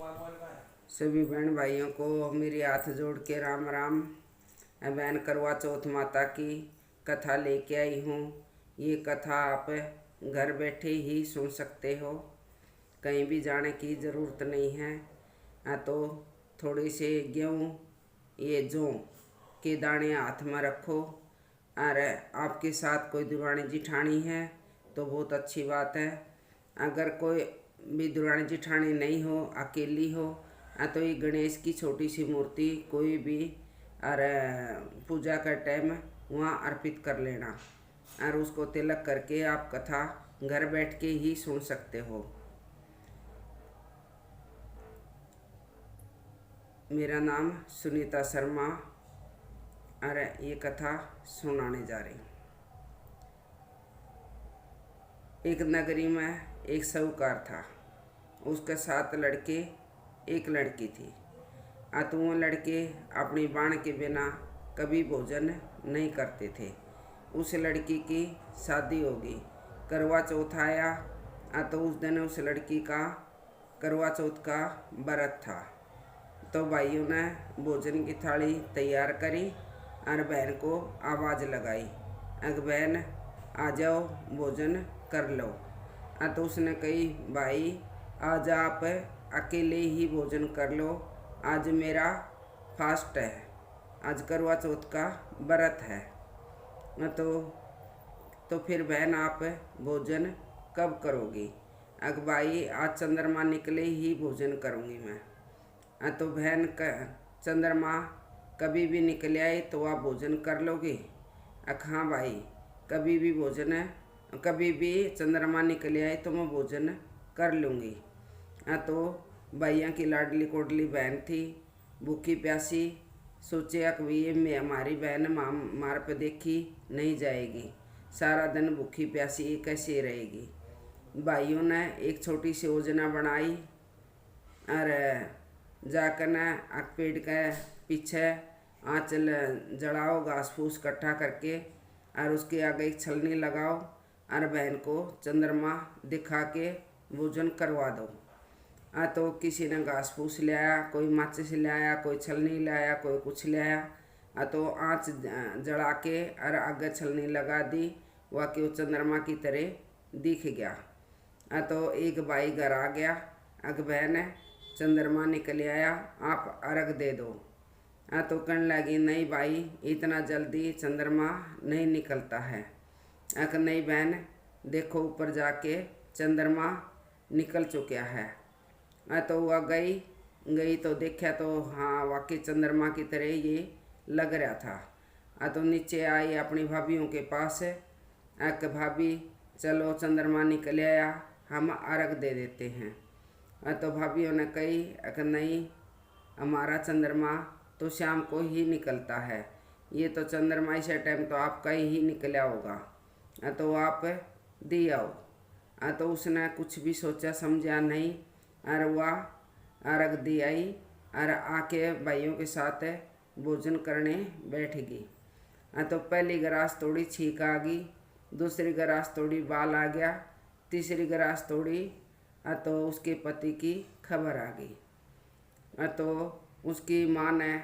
सभी बहन भाइयों को मेरे हाथ जोड़ के राम राम। बहन करवा चौथ माता की कथा लेके आई हूँ। ये कथा आप घर बैठे ही सुन सकते हो, कहीं भी जाने की ज़रूरत नहीं है। तो थोड़े से गेहूँ ये जौ के दाने हाथ में रखो और आपके साथ कोई दुरानी जिठानी है तो बहुत अच्छी बात है। अगर कोई भी दुरानी जिठानी नहीं हो, अकेली हो, तो ये गणेश की छोटी सी मूर्ति कोई भी और पूजा का टाइम वहाँ अर्पित कर लेना और उसको तिलक करके आप कथा घर बैठ के ही सुन सकते हो। मेरा नाम सुनीता शर्मा और ये कथा सुनाने जा रही हूँ। एक नगरी में एक साहूकार था, उसके 7 लड़के एक लड़की थी। तो वो लड़के अपनी बाण के बिना कभी भोजन नहीं करते थे। उस लड़की की शादी होगी, करवा चौथ आया तो उस दिन उस लड़की का करवा चौथ का व्रत था। तो भाइयों ने भोजन की थाली तैयार करी और बहन को आवाज़ लगाई, अग बहन आ जाओ भोजन कर लो। तो उसने कही, भाई आज आप अकेले ही भोजन कर लो, आज मेरा फास्ट है, आज करवा चौथ का व्रत है। तो फिर बहन आप भोजन कब करोगी? अग भाई आज चंद्रमा निकले ही भोजन करूँगी मैं। तो बहन चंद्रमा कभी भी निकल आए तो आप भोजन कर लोगे? हाँ भाई, कभी भी भोजन कभी भी चंद्रमा निकल आए तो मैं भोजन कर लूँगी। तो भैया की लाडली कोडली बहन थी, भूखी प्यासी, सोचे कि ये हमारी बहन मार पे देखी नहीं जाएगी, सारा दिन भूखी प्यासी कैसे रहेगी। भाइयों ने एक छोटी सी योजना बनाई और जाकर न पेड़ के पीछे आँचल जलाओ, घास फूस इकट्ठा करके और उसके आगे एक छलनी लगाओ और बहन को चंद्रमा दिखा के भोजन करवा दो। तो किसी ने घास फूस ले आया, कोई माचिस ले आया, कोई छलनी ले आया, कोई कुछ ले आया। तो आँच जला के और आगे छलनी लगा दी, वह कि वो चंद्रमा की तरह दिख गया। तो एक भाई घर आ गया, अग बहन चंद्रमा निकल आया, आप अर्घ दे दो। तो कहने लगी, नहीं भाई इतना जल्दी चंद्रमा नहीं निकलता है। नहीं बहन देखो ऊपर जाके चंद्रमा निकल चुका है। तो वह गई तो देखा तो हाँ वाकई चंद्रमा की तरह ये लग रहा था। तो नीचे आई अपनी भाभीयों के पास, भाभी चलो चंद्रमा निकल आया, हम अर्घ दे देते हैं। तो भाभीयों ने कही कि नहीं, हमारा चंद्रमा तो शाम को ही निकलता है, ये तो चंद्रमा इस टाइम तो आपका ही निकला होगा, तो आप दी आओ। तो उसने कुछ भी सोचा समझा नहीं और वह अर्घ दी आई और आके भाइयों के साथ भोजन करने बैठ गई। तो पहली गिलास थोड़ी छींक आ गई, दूसरी गिलास थोड़ी बाल आ गया, तीसरी गिलास थोड़ी तो उसके पति की खबर आ गई। तो उसकी माँ ने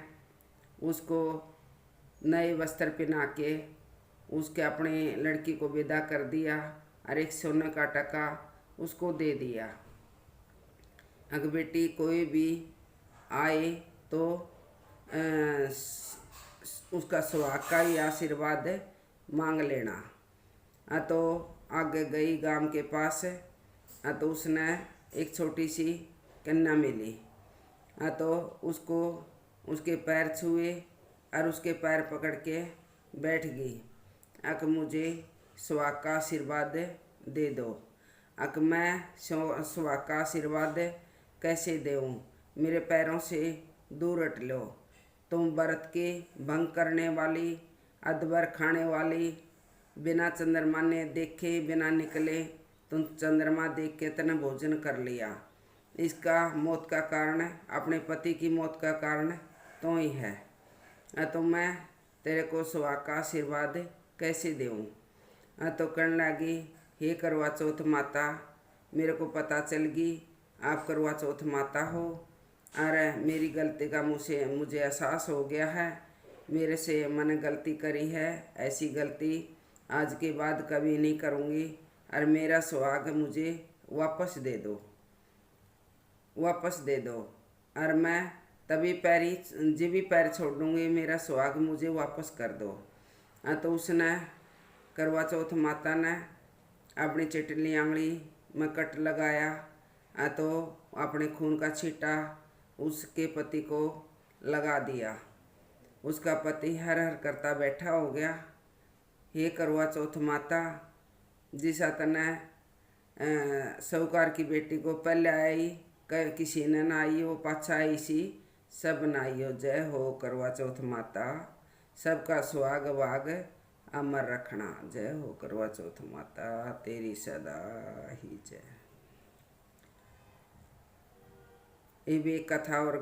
उसको नए वस्त्र पहना के उसके अपनी लड़की को विदा कर दिया और एक सोने का टका उसको दे दिया। अगर बेटी कोई भी आए तो उसका सुहाग का ही आशीर्वाद मांग लेना। तो आगे गई गांव के पास, तो उसने एक छोटी सी कन्या मिली। तो उसको उसके पैर छुए और उसके पैर पकड़ के बैठ गई। मुझे सुहाग का आशीर्वाद दे दो। मैं सुहाग का आशीर्वाद कैसे दूँ? मेरे पैरों से दूर हट लो, तुम व्रत के भंग करने वाली, अदबर खाने वाली, बिना चंद्रमा ने देखे बिना निकले तुम चंद्रमा देख के तने भोजन कर लिया। इसका मौत का कारण, अपने पति की मौत का कारण तो ही है। तो मैं तेरे को सुहाग का आशीर्वाद कैसे दूँ? तो कहने लगी, हे करवा चौथ माता, मेरे को पता चल गई आप करवा चौथ माता हो, अरे मेरी गलती का मुझे एहसास हो गया है। मेरे से मैंने गलती करी है, ऐसी गलती आज के बाद कभी नहीं करूँगी। और मेरा सुहाग मुझे वापस दे दो, वापस दे दो। और मैं तभी पैरी जी भी पैर छोड़ दूँगी, मेरा सुहाग मुझे वापस कर दो। तो उसने करवा चौथ माता ने अपनी चिटली आंगली में कट लगाया। तो अपने खून का छींटा उसके पति को लगा दिया। उसका पति हर हर करता बैठा हो गया। हे करवा चौथ माता, जिस तने साहूकार की बेटी को पहले आई, किसी ने ना आई, वो पाछा आई सी, सब नाई हो। जय हो करवा चौथ माता, सबका सुहाग वाग अमर रखना। जय हो करवा चौथ माता, तेरी सदा ही जय। ये भी एक कथा और